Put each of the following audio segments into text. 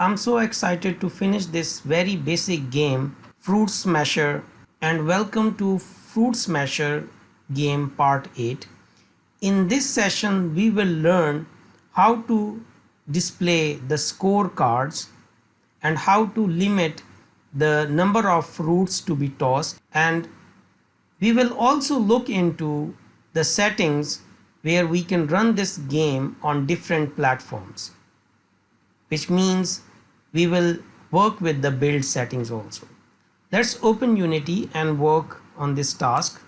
I'm so excited to finish this very basic game, Fruit Smasher, and welcome to Fruit Smasher game part 8. In this session, we will learn how to display the scorecards and how to limit the number of fruits to be tossed, and we will also look into the settings where we can run this game on different platforms, which means we will work with the build settings also. Let's open Unity and work on this task.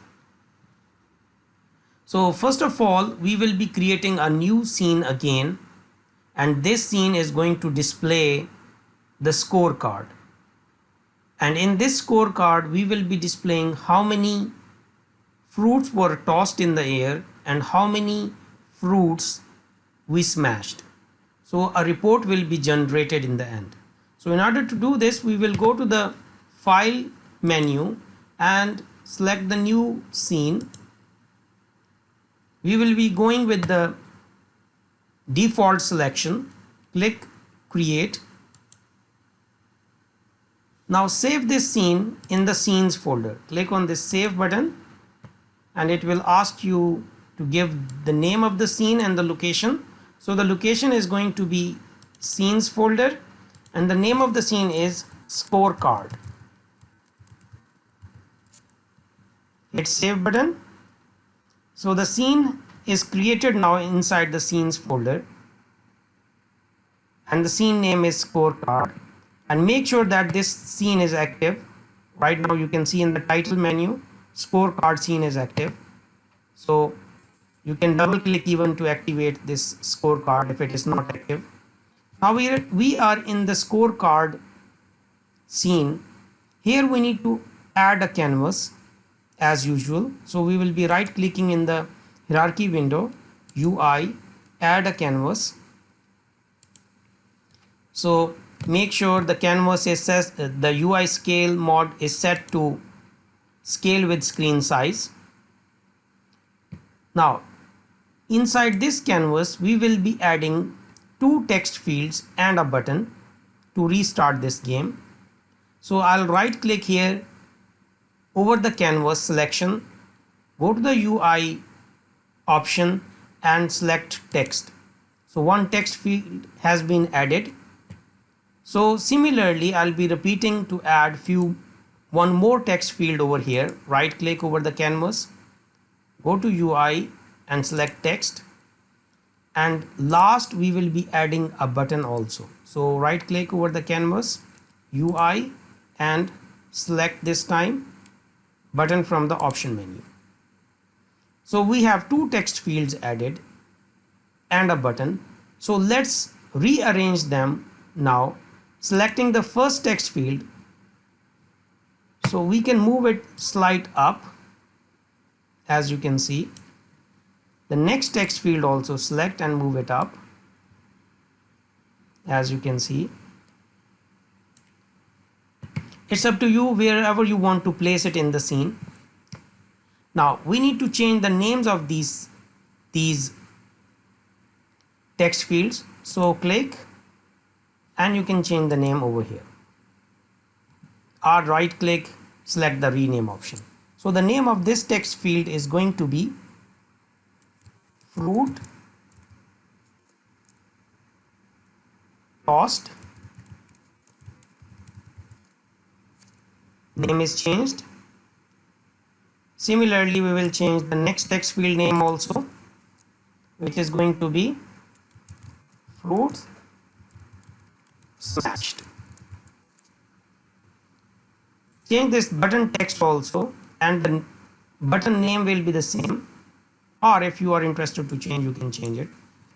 So first of all, we will be creating a new scene again, and this scene is going to display the scorecard. And in this scorecard, we will be displaying how many fruits were tossed in the air and how many fruits we smashed. So a report will be generated in the end. So in order to do this, we will go to the file menu and select the new scene. We will be going with the default selection. Click create. Now save this scene in the scenes folder. Click on this save button and it will ask you to give the name of the scene and the location. So the location is going to be scenes folder and the name of the scene is scorecard. Hit save button. So the scene is created now inside the scenes folder and the scene name is scorecard, and make sure that this scene is active. Right now you can see in the title menu scorecard scene is active, so you can double click even to activate this scorecard if it is not active. Now we are in the scorecard scene. Here we need to add a canvas as usual, so we will be right clicking in the hierarchy window, UI, add a canvas. So make sure the canvas is set, the UI scale mode is set to scale with screen size. Now inside this canvas we will be adding two text fields and a button to restart this game. So I'll right click here over the canvas selection, go to the UI option and select text. So one text field has been added. So similarly I'll be repeating to add one more text field over here. Right click over the canvas, go to UI and select text, and last we will be adding a button also. So right click over the canvas, UI, and select this time button from the option menu. So we have two text fields added and a button. So let's rearrange them now, selecting the first text field. So we can move it slight up, as you can see. The next text field also select and move it up, as you can see. It's up to you wherever you want to place it in the scene. Now we need to change the names of these text fields. So click and you can change the name over here, or right click, select the rename option. So the name of this text field is going to be fruit tossed. Name is changed. Similarly we will change the next text field name also, which is going to be fruits smashed. Change this button text also, and the button name will be the same, or if you are interested to change, you can change it.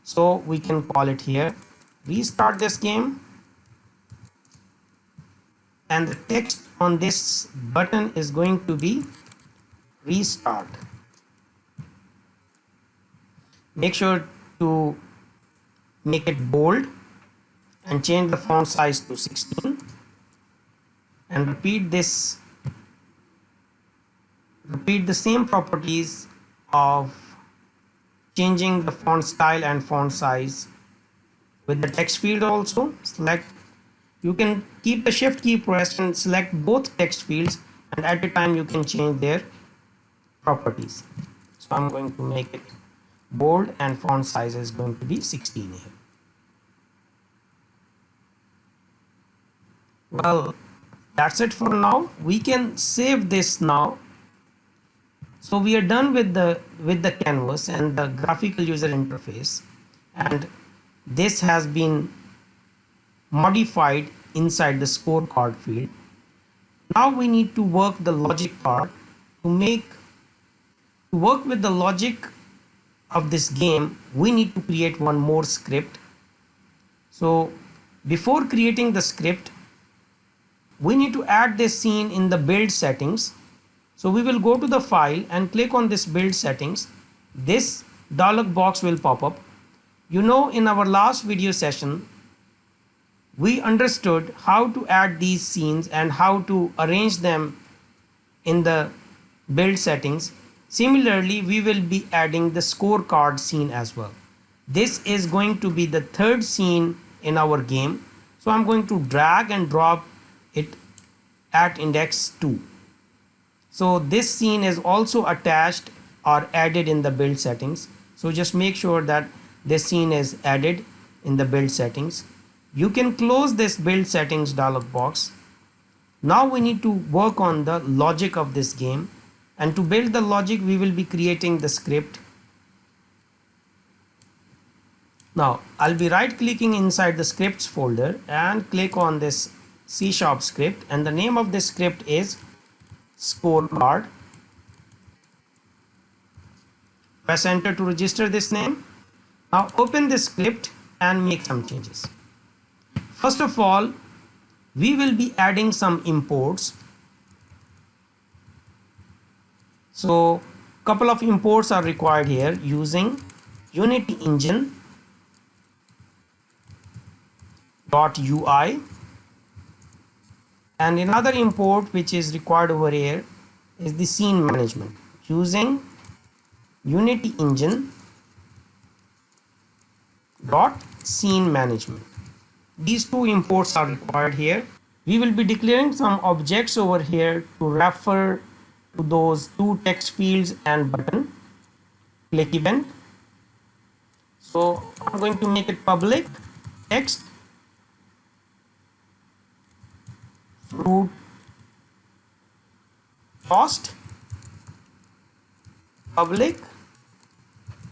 So we can call it here restart this game, and the text on this button is going to be restart. Make sure to make it bold and change the font size to 16, and repeat the same properties of changing the font style and font size with the text field also. Select You can keep the shift key pressed and select both text fields, and at a time you can change their properties. So I'm going to make it bold and font size is going to be 16 here. Well, that's it for now. We can save this now. So we are done with the canvas and the graphical user interface, and this has been modified inside the scorecard field. Now we need to work the logic part. To work with the logic of this game, we need to create one more script. So before creating the script, we need to add this scene in the build settings. So we will go to the file and click on this build settings. This dialog box will pop up. You know, in our last video session, we understood how to add these scenes and how to arrange them in the build settings. Similarly, we will be adding the scorecard scene as well. This is going to be the third scene in our game. So I'm going to drag and drop it at index 2. So this scene is also attached or added in the build settings. So just make sure that this scene is added in the build settings. You can close this build settings dialog box. Now we need to work on the logic of this game, and to build the logic we will be creating the script. Now I'll be right clicking inside the scripts folder and click on this C# script, and the name of this script is scorecard. Press enter to register this name. Now open this script and make some changes. First of all, we will be adding some imports. So couple of imports are required here using Unity Engine .ui, and another import which is required over here is the scene management using Unity Engine .scene management. These two imports are required here. We will be declaring some objects over here to refer to those two text fields and button click event. So I'm going to make it public text fruit tossed public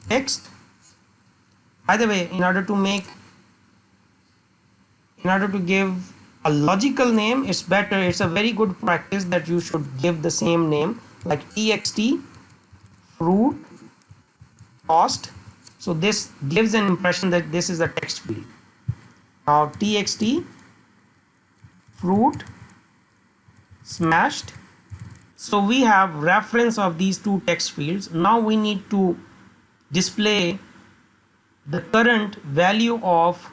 text. By the way, in order to give a logical name, it's a very good practice that you should give the same name, like txt fruit tossed. So this gives an impression that this is a text field. Now txt fruit smashed. So we have reference of these two text fields. Now we need to display the current value of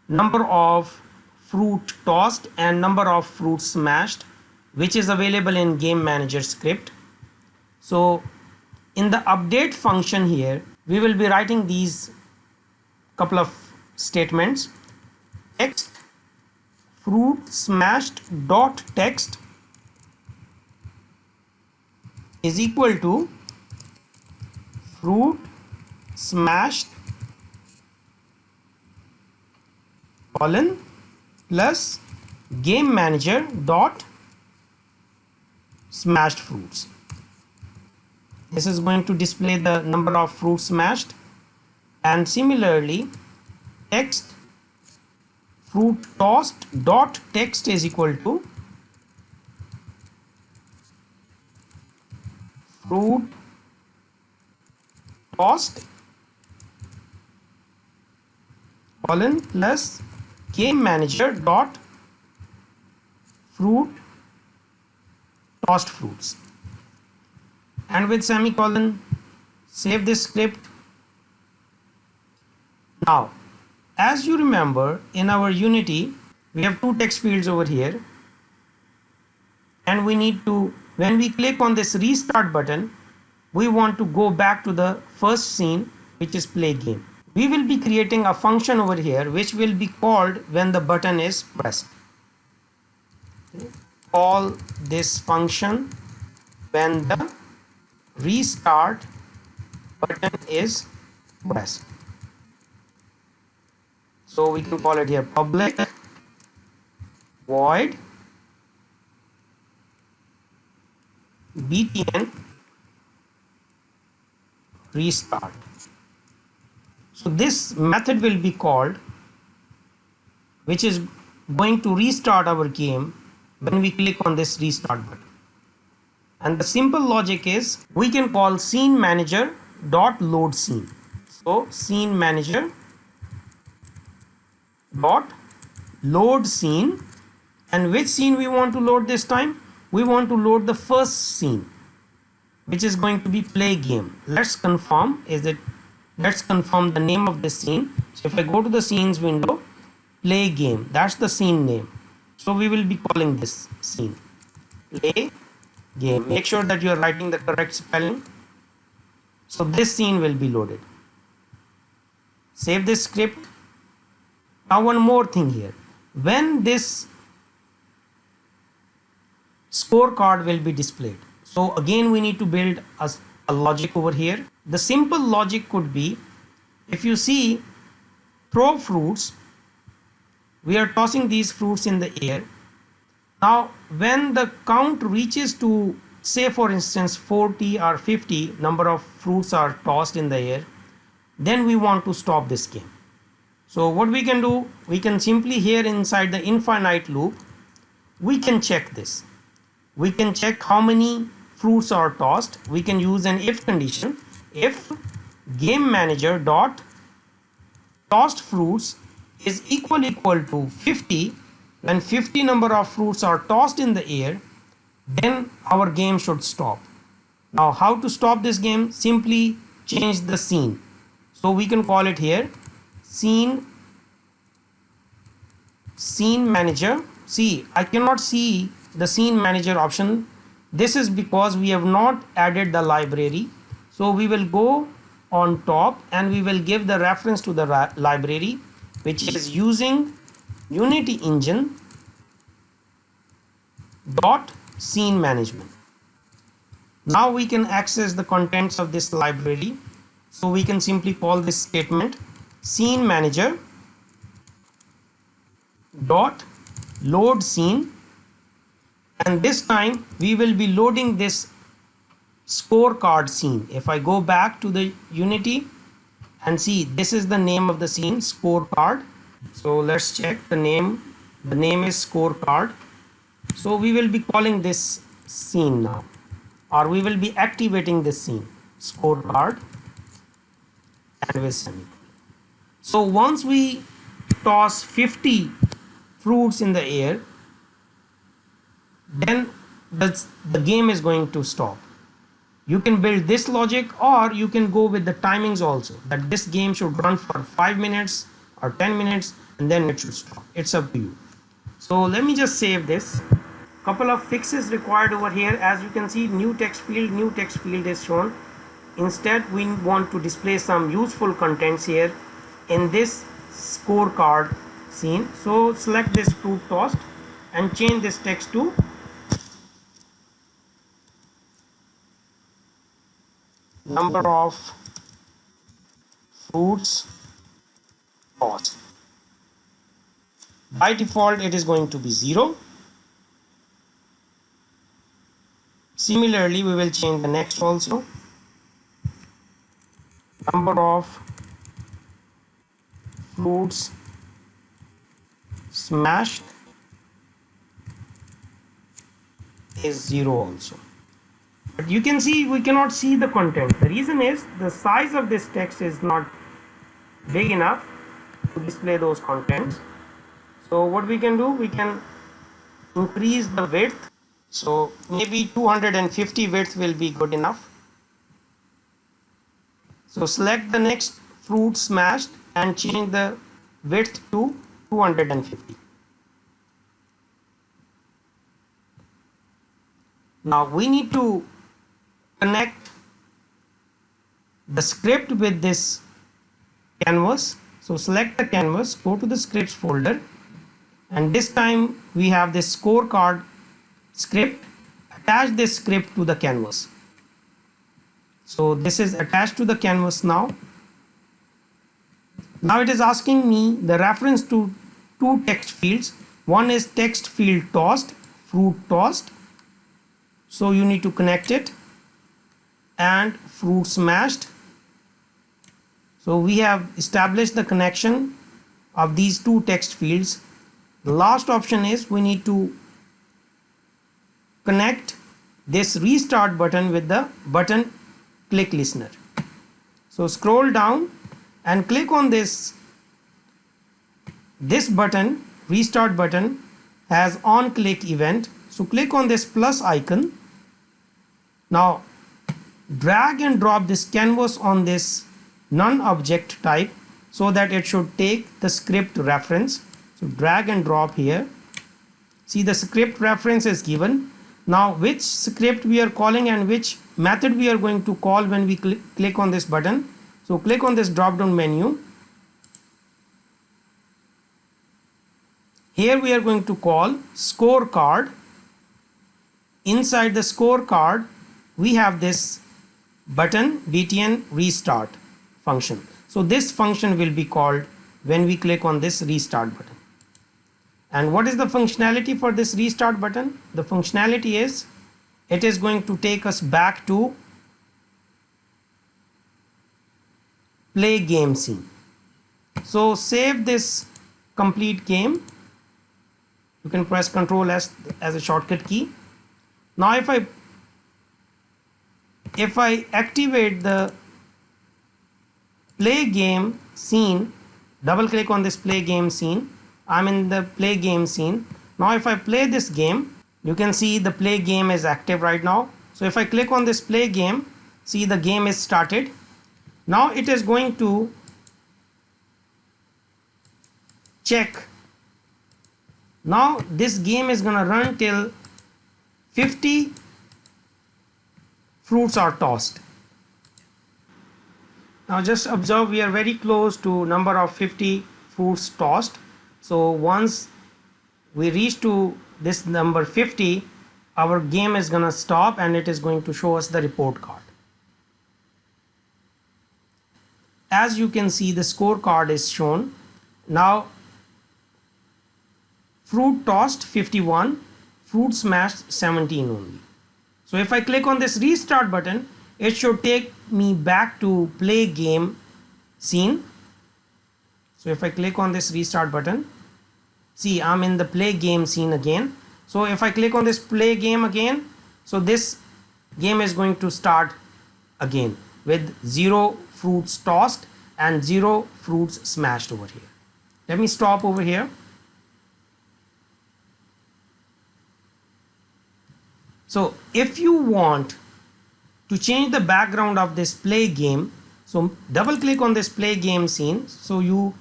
number of fruit tossed and number of fruit smashed, which is available in game manager script. So in the update function here, we will be writing these couple of statements. Text fruit smashed dot text is equal to fruit smashed colon plus game manager dot smashed fruits. This is going to display the number of fruits smashed, and similarly text fruit tossed dot text is equal to fruit tossed colon plus game manager dot fruit tossed fruits, and with semicolon save this script. Now as you remember, in our Unity we have two text fields over here, and we need to, when we click on this restart button, we want to go back to the first scene, which is play game. we will be creating a function over here which will be called when the button is pressed. Call this function when the restart button is pressed. So we can call it here public void btn restart. So this method will be called, which is going to restart our game when we click on this restart button. And the simple logic is we can call scene manager dot load scene. So scene manager dot load scene, and which scene we want to load this time? We want to load the first scene, which is going to be play game. Let's confirm the name of this scene. So if I go to the scenes window, play game, that's the scene name. So we will be calling this scene play game. Make sure that you are writing the correct spelling. So this scene will be loaded. Save this script. Now one more thing here. When this scorecard will be displayed, so again we need to build a logic over here. The simple logic could be, if you see, throw fruits, we are tossing these fruits in the air. Now when the count reaches to, say for instance 40 or 50 number of fruits are tossed in the air, then we want to stop this game. So what we can do, we can simply here inside the infinite loop, we can check this. We can check how many fruits are tossed. We can use an if condition. If game manager dot tossed fruits is equal to 50, when 50 number of fruits are tossed in the air, then our game should stop. Now how to stop this game? Simply change the scene. So we can call it here scene manager. See, I cannot see the scene manager option. This is because we have not added the library. So we will go on top and we will give the reference to the library, which is using Unity engine dot scene management. Now we can access the contents of this library. So we can simply call this statement scene manager dot load scene, and this time we will be loading this scorecard scene. If I go back to the Unity and see, this is the name of the scene, scorecard. So let's check the name. The name is scorecard. So we will be calling this scene now, or we will be activating this scene scorecard and with semicolon. So once we toss 50 fruits in the air, then the game is going to stop. You can build this logic, or you can go with the timings also, that this game should run for 5 minutes or 10 minutes and then it should stop. It's up to you. So let me just save this. Couple of fixes required over here. As you can see, new text field is shown. Instead we want to display some useful contents here in this scorecard scene. So select this fruit tossed and change this text to number of fruits tossed. By default it is going to be 0. Similarly we will change the next also. Number of fruits smashed is 0 also. But you can see we cannot see the content. The reason is the size of this text is not big enough to display those contents. So what we can do, we can increase the width. So maybe 250 width will be good enough. So select the next fruit smashed and change the width to 250. Now we need to connect the script with this canvas. So select the canvas, go to the scripts folder, and this time we have this scorecard script. Attach this script to the canvas. So this is attached to the canvas now. Now it is asking me the reference to two text fields. One is text field tossed, fruit tossed. So you need to connect it, and fruit smashed. So we have established the connection of these two text fields. The last option is we need to connect this restart button with the button click listener. So scroll down and click on this button. Restart button has on click event. So click on this plus icon. Now drag and drop this canvas on this none object type so that it should take the script reference. So drag and drop here. See, the script reference is given. Now which script we are calling and which method we are going to call when we click on this button. So click on this drop down menu. Here we are going to call scorecard. Inside the scorecard we have this button btn restart function. So this function will be called when we click on this restart button. And what is the functionality for this restart button? The functionality is it is going to take us back to play game scene. So save this complete game. You can press Ctrl S as a shortcut key. Now if I activate the play game scene, double click on this play game scene. I'm in the play game scene. Now if I play this game, you can see the play game is active right now. So if I click on this play game, see the game is started. Now it is going to check. Now this game is going to run till 50 fruits are tossed. Now just observe, we are very close to number of 50 fruits tossed. So once we reach to this number 50, our game is going to stop and it is going to show us the report card. As you can see, the scorecard is shown. Now fruit tossed 51, fruit smashed 17 only. So if I click on this restart button, it should take me back to play game scene. So if I click on this restart button, see, I'm in the play game scene again. So if I click on this play game again, so this game is going to start again with 0 fruits tossed and 0 fruits smashed over here. Let me stop over here. So if you want to change the background of this play game, so double click on this play game scene. So you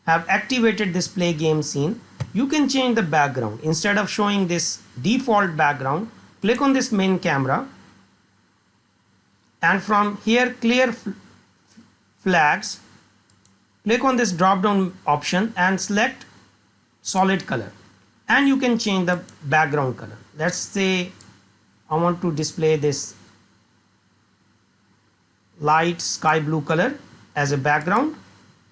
have activated this play game scene. You can change the background. Instead of showing this default background, click on this main camera, and from here clear flags, click on this drop down option and select solid color, and you can change the background color. Let's say I want to display this light sky blue color as a background.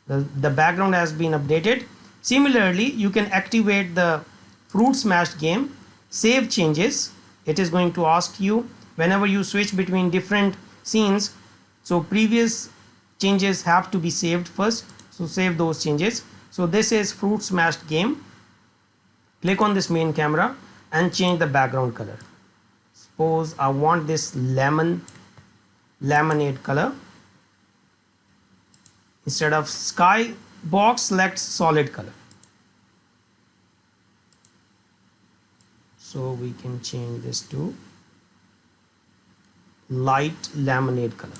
The background has been updated. Similarly, you can activate the fruit smashed game, save changes. It is going to ask you whenever you switch between different scenes, so previous changes have to be saved first. So save those changes. So this is fruit smashed game. Click on this main camera and change the background color. Suppose I want this lemonade color. Instead of sky box, select solid color. So we can change this to light lemonade color.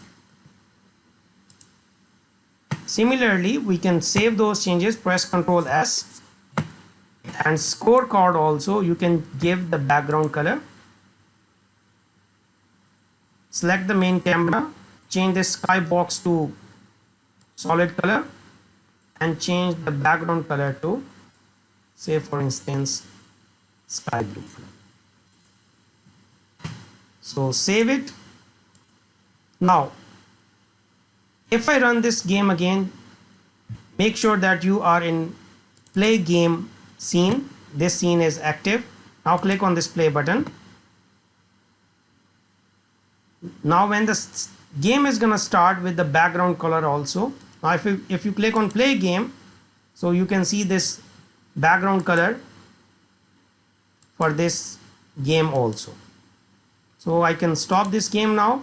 Similarly, we can save those changes, press Ctrl S, and scorecard also you can give the background color. Select the main camera, change the sky box to solid color, and change the background color to, say for instance, sky blue color. So save it. Now if I run this game again, make sure that you are in play game scene. This scene is active. Now click on this play button. Now when the game is gonna start with the background color also. Now if you click on play game, so you can see this background color for this game also. So I can stop this game now.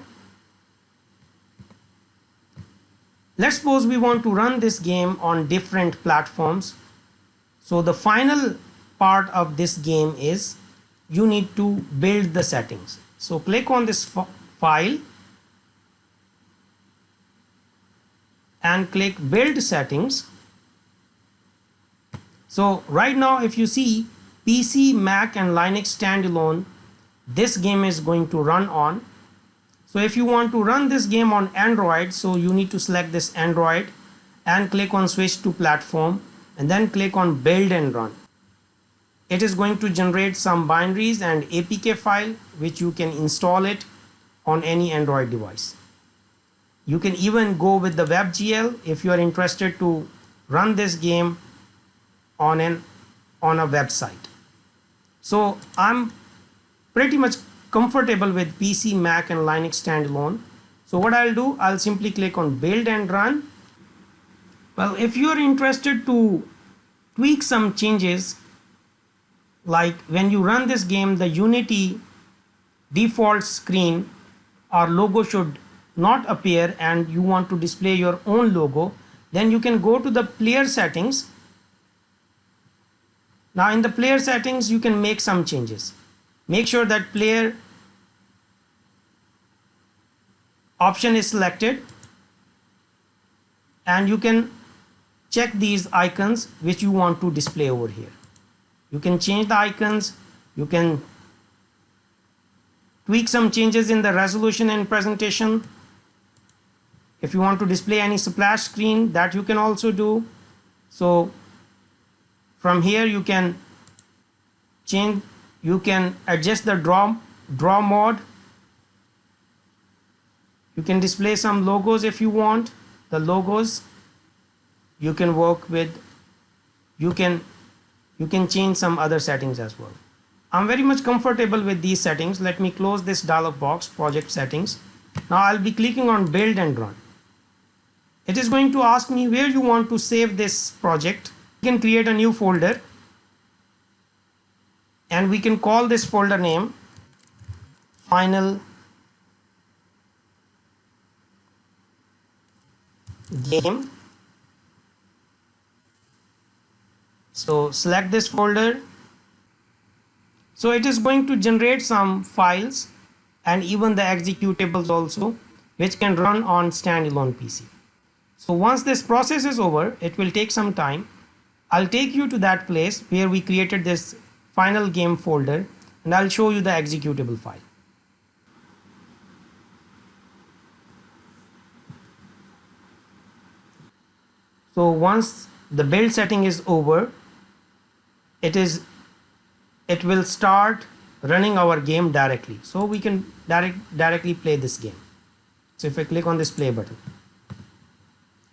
Let's suppose we want to run this game on different platforms. So the final part of this game is you need to build the settings. So click on this file and click build settings. So right now if you see PC, Mac and Linux standalone, this game is going to run on. So if you want to run this game on Android, so you need to select this Android and click on switch to platform and then click on build and run. It is going to generate some binaries and APK file which you can install it on any Android device. You can even go with the WebGL if you are interested to run this game on a website. So I'm pretty much comfortable with PC, Mac and Linux standalone. So what I'll do, I'll simply click on build and run. Well, if you are interested to tweak some changes, like when you run this game, the Unity default screen or logo should not appear and you want to display your own logo, then you can go to the player settings. Now in the player settings, you can make some changes. Make sure that player option is selected and you can check these icons which you want to display over here. You can change the icons, you can tweak some changes in the resolution and presentation. If you want to display any splash screen, that you can also do. So from here you can change, you can adjust the draw mode. You can display some logos if you want. The logos you can work with. You can change some other settings as well. I'm very much comfortable with these settings. Let me close this dialog box, project settings. Now I'll be clicking on build and run. It is going to ask me where you want to save this project. You can create a new folder and we can call this folder name final game. So select this folder. So it is going to generate some files and even the executables also, which can run on standalone PC. So once this process is over, it will take some time. I'll take you to that place where we created this final game folder and I'll show you the executable file. So once the build setting is over, it will start running our game directly. So we can directly play this game. So if I click on this play button,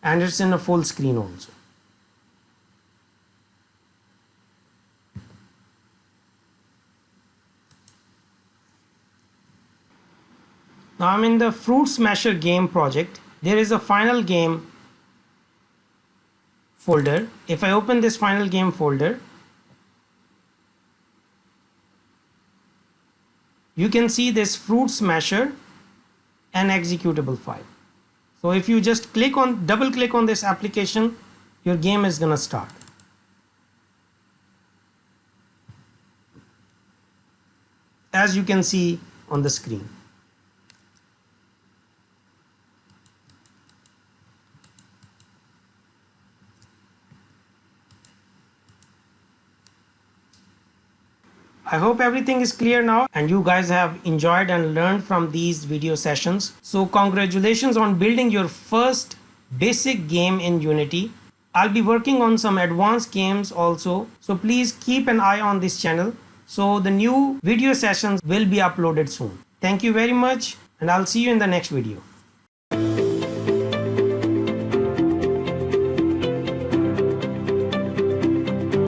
and it's in a full screen also. Now I'm in the Fruit Smasher game project. There is a final game folder. If I open this final game folder, you can see this Fruit Smasher and executable file. So if you just double click on this application, your game is gonna start. As you can see on the screen. I hope everything is clear now and you guys have enjoyed and learned from these video sessions. So congratulations on building your first basic game in Unity. I'll be working on some advanced games also, so please keep an eye on this channel. So the new video sessions will be uploaded soon. Thank you very much, and I'll see you in the next video.